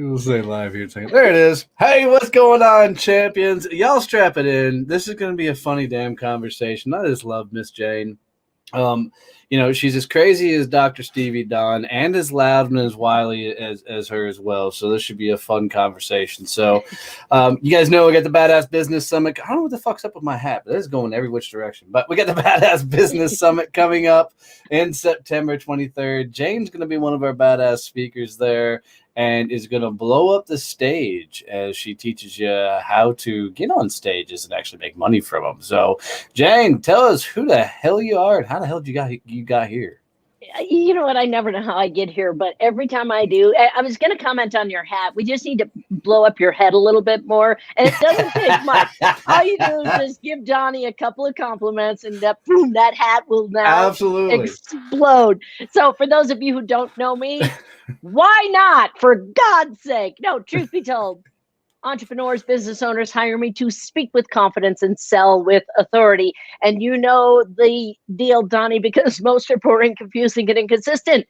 We'll say live here. There it is. Hey, what's going on, champions? Y'all strap it in. This is going to be a funny damn conversation. I just love Miss Jane. She's as crazy as Dr. Stevie Don and as loud and as wily as her as well. So this should be a fun conversation. So you guys know we got the Badass Business Summit. I don't know what the fuck's up with my hat, but it's going every which direction. But we got the Badass Business Summit coming up in September 23rd. Jane's going to be one of our badass speakers there and is going to blow up the stage as she teaches you how to get on stages and actually make money from them. So, Jane, tell us who the hell you are and how the hell you got here. You know what? I never know how I get here, but every time I do, I was going to comment on your hat. We just need to blow up your head a little bit more, and it doesn't take much. All you do is just give Donnie a couple of compliments, and boom, that hat will now absolutely explode. So for those of you who don't know me, why not? For God's sake. No, truth be told, entrepreneurs, business owners hire me to speak with confidence and sell with authority. And you know the deal, Donnie, because most are boring, confusing, and inconsistent,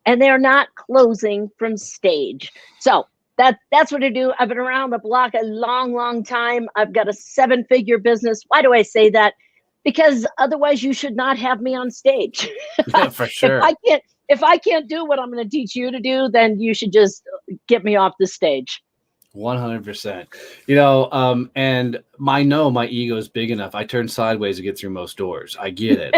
and they're not closing from stage. So that's what I do. I've been around the block a long, long time. I've got a 7-figure business. Why do I say that? Because otherwise you should not have me on stage. Yeah, for sure. If I can't do what I'm going to teach you to do, then you should just get me off the stage. 100%. And my ego is big enough. I turn sideways to get through most doors. I get it.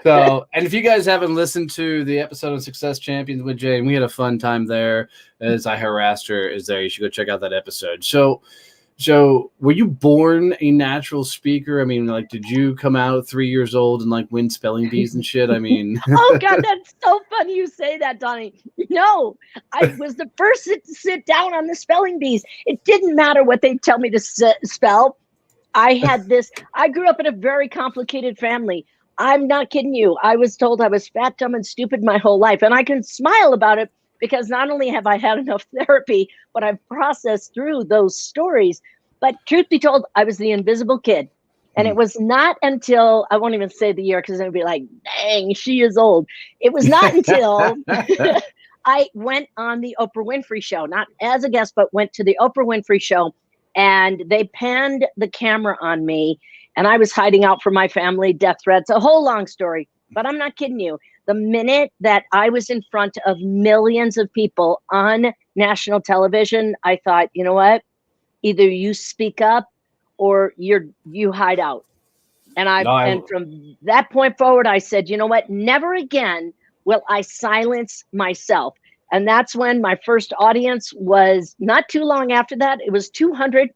So, and if you guys haven't listened to the episode of Success Champions with Jane, we had a fun time there as I harassed her. You should go check out that episode. So were you born a natural speaker? I mean, did you come out at 3 years old and win spelling bees and shit? I mean, oh God, that's so funny you say that, Donnie. No, I was the first to sit down on the spelling bees. It didn't matter what they tell me to spell. I grew up in a very complicated family. I'm not kidding you. I was told I was fat, dumb, and stupid my whole life. And I can smile about it because not only have I had enough therapy, but I've processed through those stories. But truth be told, I was the invisible kid. And it was not until, I won't even say the year because it would be like, dang, she is old. It was not until I went on the Oprah Winfrey Show, not as a guest, but went to the Oprah Winfrey Show. And they panned the camera on me. And I was hiding out from my family, death threats, a whole long story. But I'm not kidding you. The minute that I was in front of millions of people on national television, I thought, you know what? Either you speak up or you hide out. And from that point forward, I said, you know what? Never again will I silence myself. And that's when my first audience was not too long after that. It was 200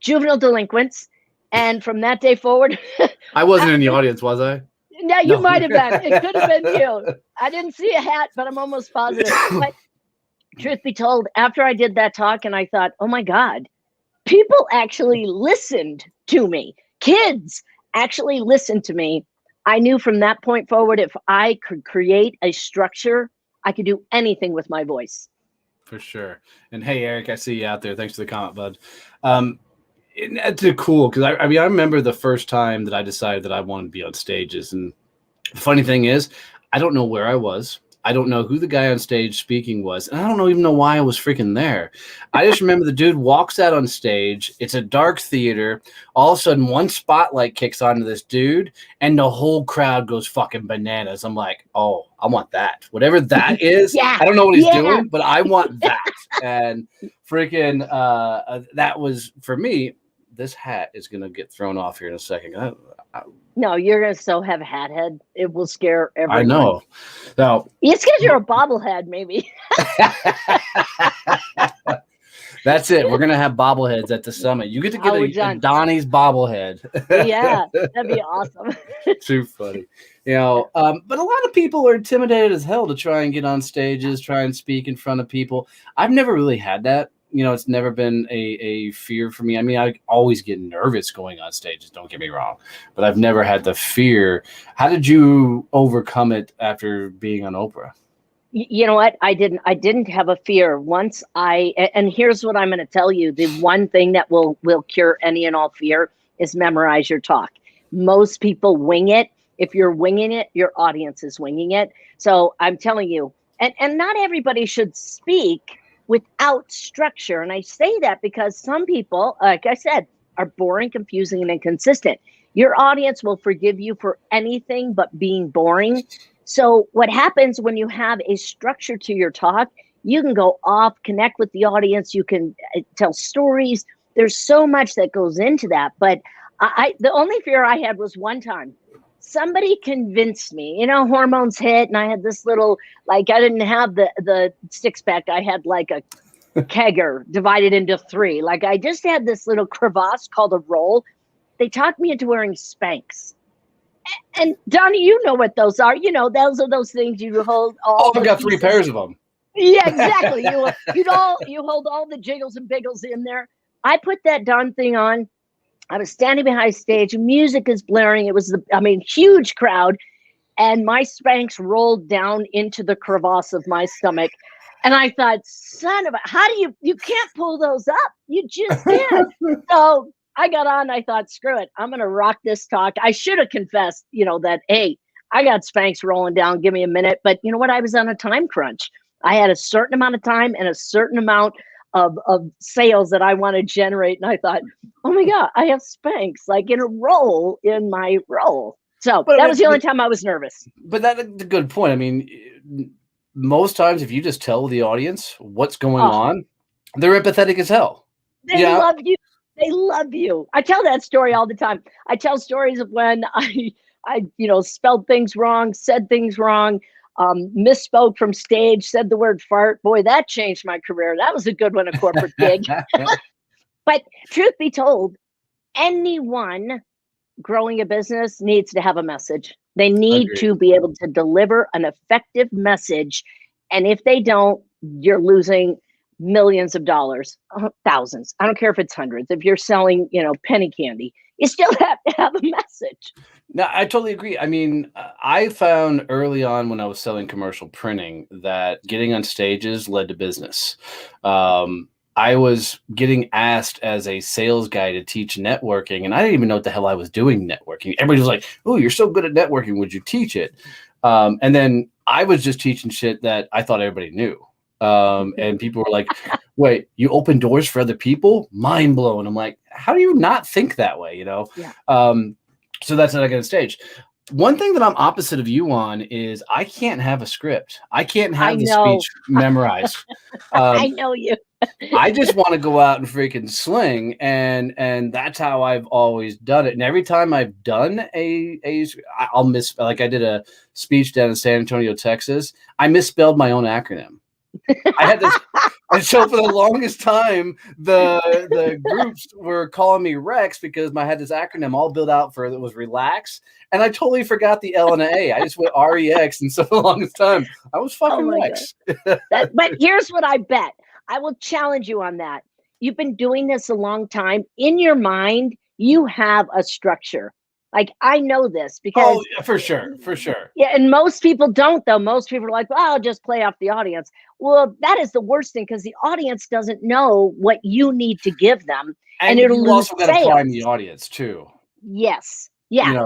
juvenile delinquents. And from that day forward, I wasn't in the audience, was I? Yeah, you might have been. It could have been you. I didn't see a hat, but I'm almost positive. But truth be told, after I did that talk and I thought, oh my God, people actually listened to me. Kids actually listened to me. I knew from that point forward, if I could create a structure, I could do anything with my voice. For sure. And hey, Eric, I see you out there. Thanks for the comment, bud. It's cool because I remember the first time that I decided that I wanted to be on stages. And the funny thing is, I don't know where I was. I don't know who the guy on stage speaking was. And I don't even know why I was freaking there. I just remember the dude walks out on stage. It's a dark theater. All of a sudden, one spotlight kicks onto this dude, and the whole crowd goes fucking bananas. I'm like, oh, I want that. Whatever that is. Yeah. I don't know what he's doing, but I want that. And freaking that was, for me, this hat is going to get thrown off here in a second. No, you're going to still have a hat head. It will scare everyone. I know. Now, it's because you're a bobblehead, maybe. That's it. We're going to have bobbleheads at the summit. You get to get a Donnie's bobblehead. Yeah, that'd be awesome. Too funny. But a lot of people are intimidated as hell to try and get on stages, try and speak in front of people. I've never really had that. It's never been a fear for me. I mean, I always get nervous going on stages, don't get me wrong, but I've never had the fear. How did you overcome it after being on Oprah? You know what? I didn't have a fear and here's what I'm going to tell you. The one thing that will cure any and all fear is memorize your talk. Most people wing it. If you're winging it, your audience is winging it. So I'm telling you, And not everybody should speak without structure. And I say that because some people, like I said, are boring, confusing, and inconsistent. Your audience will forgive you for anything but being boring. So what happens when you have a structure to your talk, you can go off, connect with the audience, you can tell stories. There's so much that goes into that. But the only fear I had was one time somebody convinced me, hormones hit, and I had this little, like, I didn't have the six pack. I had like a kegger divided into three. Like, I just had this little crevasse called a roll. They talked me into wearing Spanx. And Donnie, you know what those are. Those are those things you hold all. Oh, I've got 3 pairs of them. Yeah, exactly. You hold all the jiggles and biggles in there. I put that darn thing on. I was standing behind stage. Music is blaring. It was huge crowd. And my Spanx rolled down into the crevasse of my stomach. And I thought, son of a, how do you can't pull those up. You just can't. So I got on. I thought, screw it. I'm going to rock this talk. I should have confessed, that, hey, I got Spanx rolling down. Give me a minute. But you know what? I was on a time crunch. I had a certain amount of time and a certain amount of sales that I want to generate. And I thought, oh my God, I have Spanx like in a roll in my roll. So that was the only time I was nervous. But that's a good point. I mean, most times if you just tell the audience what's going on, they're empathetic as hell. They love you. They love you. I tell that story all the time. I tell stories of when I spelled things wrong, said things wrong, misspoke from stage, said the word fart. Boy, that changed my career. That was a good one, a corporate gig. But truth be told, anyone growing a business needs to have a message. They need to be able to deliver an effective message. And if they don't, you're losing millions of dollars, thousands. I don't care if it's hundreds. If you're selling, penny candy, you still have to have a message. No, I totally agree. I mean, I found early on when I was selling commercial printing that getting on stages led to business. I was getting asked as a sales guy to teach networking, and I didn't even know what the hell I was doing networking. Everybody was like, "Oh, you're so good at networking. Would you teach it?" And then I was just teaching shit that I thought everybody knew. And people were like, "Wait, you open doors for other people?" Mind blown. I'm like, "How do you not think that way?" Yeah. So that's how I get on stage. One thing that I'm opposite of you on is I can't have a script. I can't have the speech memorized. I know you. I just want to go out and freaking sling, and that's how I've always done it. And every time I've done I'll misspell. Like I did a speech down in San Antonio, Texas. I misspelled my own acronym. I had this, and so for the longest time, the groups were calling me Rex because I had this acronym all built out for it was relax, and I totally forgot the L and the A. I just went REX, and so for the longest time, I was fucking Rex. But here's what I bet. I will challenge you on that. You've been doing this a long time. In your mind, you have a structure. Like, I know this because for sure. Yeah, and most people don't, though. Most people are like, well, I'll just play off the audience. Well, that is the worst thing because the audience doesn't know what you need to give them, and it'll lose also got to sales. prime the audience too. Yes, yeah.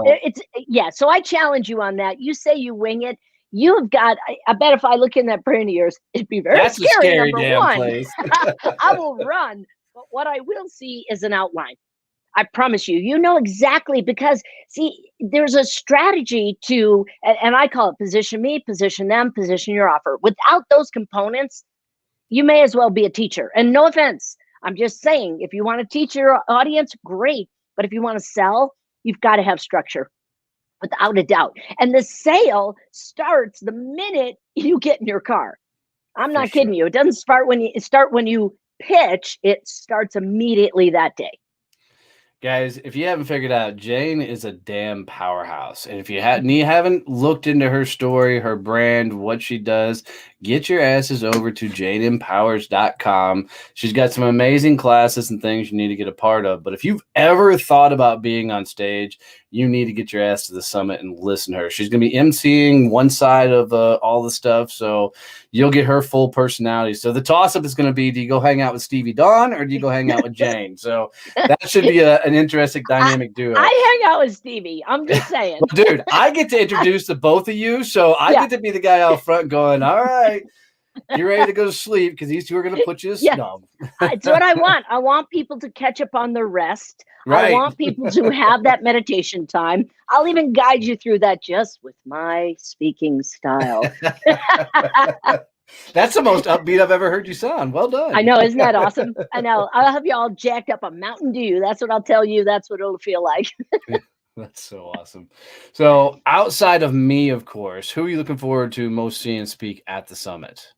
So I challenge you on that. You say you wing it. You have got. I bet if I look in that brain of yours, it'd be very That's scary. A scary number damn one, place. I will run, but what I will see is an outline. I promise you, you know exactly because see, there's a strategy to, and I call it position me, position them, position your offer. Without those components, you may as well be a teacher. And no offense, I'm just saying, if you want to teach your audience, great. But if you want to sell, you've got to have structure, without a doubt. And the sale starts the minute you get in your car. I'm not kidding you. It doesn't start when you pitch. It starts immediately that day. Guys, if you haven't figured out, Jane is a damn powerhouse. And if you haven't looked into her story, her brand, what she does, get your asses over to janeempowers.com. She's got some amazing classes and things you need to get a part of. But if you've ever thought about being on stage, you need to get your ass to the summit and listen to her. She's going to be emceeing one side of all the stuff. So you'll get her full personality. So the toss-up is going to be, do you go hang out with Stevie Dawn or do you go hang out with Jane? So that should be an interesting dynamic duo. I hang out with Stevie. I'm just saying. Well, dude, I get to introduce the both of you. So I get to be the guy out front going, all right. right. You're ready to go to sleep because these two are going to put you to snub. It's what I want. I want people to catch up on their rest. Right. I want people to have that meditation time. I'll even guide you through that just with my speaking style. That's the most upbeat I've ever heard you sound. Well done. I know. Isn't that awesome? I know. I'll have you all jacked up a Mountain Dew. That's what I'll tell you. That's what it'll feel like. That's so awesome. So outside of me, of course, who are you looking forward to most seeing speak at the summit?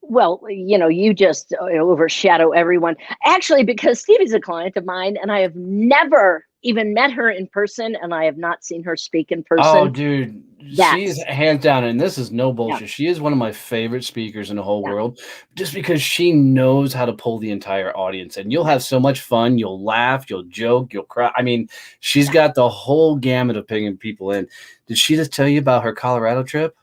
Well, you just overshadow everyone. Actually, because Stevie's a client of mine, and I have never even met her in person, and I have not seen her speak in person. Oh, dude, she's hands down, and this is no bullshit. Yeah. She is one of my favorite speakers in the whole world, just because she knows how to pull the entire audience, and you'll have so much fun. You'll laugh, you'll joke, you'll cry. I mean, she's got the whole gamut of bringing people in. Did she just tell you about her Colorado trip?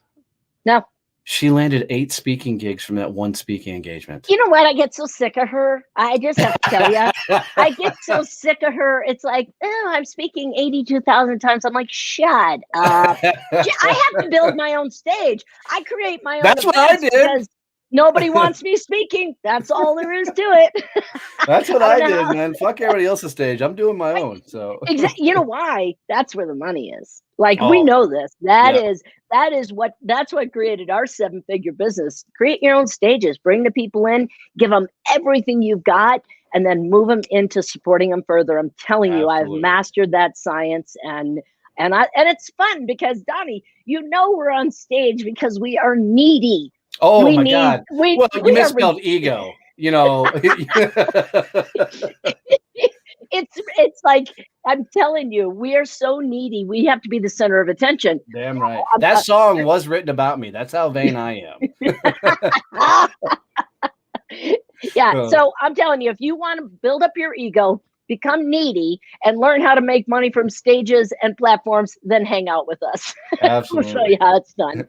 No. She landed 8 speaking gigs from that one speaking engagement. You know what? I get so sick of her. I just have to tell you. I get so sick of her. It's like, I'm speaking 82,000 times. I'm like, shut up. I have to build my own stage. I create my own. That's what I did. Because nobody wants me speaking. That's all there is to it. That's what I did, man. Fuck everybody else's stage. I'm doing my own. So exactly. You know why? That's where the money is. Like, we know this. That's what created our 7-figure business. Create your own stages, bring the people in, give them everything you've got, and then move them into supporting them further. I'm telling you, I've mastered that science, and it's fun because, Donnie, we're on stage because we are needy. Oh my God. Well, you misspelled ego. It's like, I'm telling you, we are so needy. We have to be the center of attention. Damn right. That song was written about me. That's how vain I am. Yeah. So I'm telling you, if you want to build up your ego, become needy, and learn how to make money from stages and platforms, then hang out with us. Absolutely. We'll show you how it's done.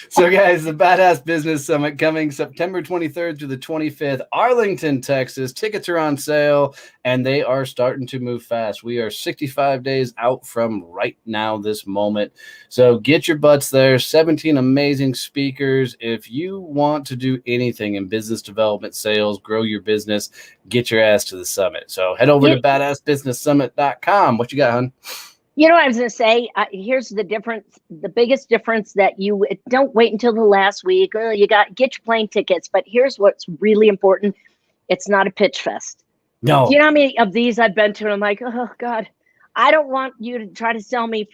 So, guys, the Badass Business Summit coming September 23rd through the 25th, Arlington, Texas. Tickets are on sale, and they are starting to move fast. We are 65 days out from right now, this moment. So get your butts there. 17 amazing speakers. If you want to do anything in business development, sales, grow your business, get your ass to the summit. So head over to BadasBusinessSummit.com. What you got, hon? You know what I was going to say? Here's the difference. The biggest difference that you don't wait until the last week. Get your plane tickets. But here's what's really important. It's not a pitch fest. No. Do you know how many of these I've been to? And I'm like, oh God, I don't want you to try to sell me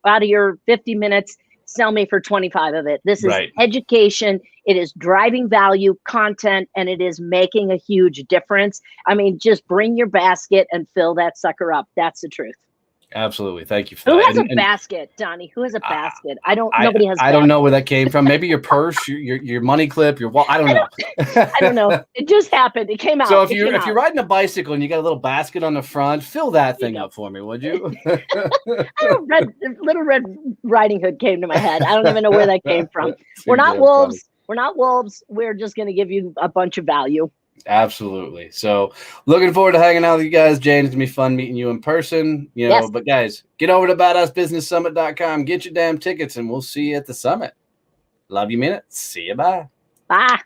out of your 50 minutes, sell me for 25 of it. This is education. It is driving value, content, and it is making a huge difference. I mean, just bring your basket and fill that sucker up. That's the truth. Absolutely. Thank you for that. Who has a basket, Donnie? Who has a basket? Nobody has. I don't know where that came from. Maybe your purse, your money clip, your wallet. I don't know. I don't know. It just happened. It came out. So if you're riding a bicycle and you got a little basket on the front, fill that thing up for me, would you? Little Red Riding Hood came to my head. I don't even know where that came from. We're not wolves. We're not wolves. We're just going to give you a bunch of value. Absolutely. So looking forward to hanging out with you guys. Jane, it's going to be fun meeting you in person. But guys, get over to BadasBusinessSummit.com. Get your damn tickets, and we'll see you at the summit. Love you, minute. See you. Bye. Bye.